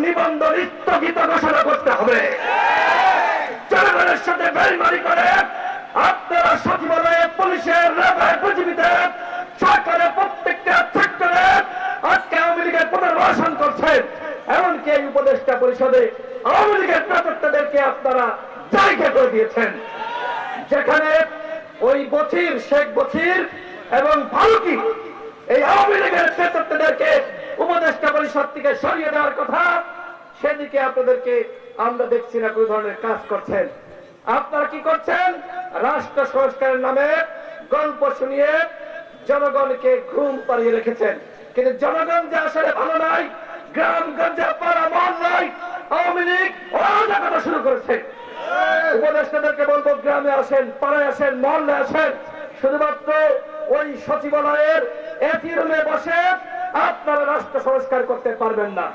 নিবন্ধন স্থগিত ঘোষণা করতে হবে। জনগণের সাথে বেইমানি করে আপনারা সচিবালয়ে, পুলিশের, র্যাবের, বিজিবিতে, সরকারের প্রত্যেকটা সেক্টরে আজকে আওয়ামী লীগের পুনর্বাসন করছেন। এমনকি এই উপদেষ্টা পরিষদে আওয়ামী লীগের প্রেতাত্মাদেরকে আপনারা জায়গা করে দিয়েছেন, যেখানে ওই বছির, শেখ বছির এবং ফারুকী এই আওয়ামী লীগের প্রেতাত্মাদেরকে উপদেষ্টা পরিষদ থেকে সরিয়ে দেওয়ার কথা, সেদিকে আপনাদেরকে আমরা দেখছি না কোন ধরনের কাজ করছেন। আপনারা কি করছেন? রাষ্ট্র সংস্কারের নামে গল্প শুনিয়ে জনগণকে ঘুম পাড়িয়ে রেখেছেন। কিন্তু জনগণ যে আসলে ভালো নাই, গ্রামগঞ্জে পাড়া মহল্লায় আওয়ামী লীগ অরাজকতা শুরু করেছে। উপদেষ্টাদেরকে বলবো, গ্রামে আসেন, পাড়ায় আসেন, মহল্লায় আসেন। শুধুমাত্র ওই সচিবালয়ের এসি রুমে বসে আপনারা রাষ্ট্র সংস্কার করতে পারবেন না।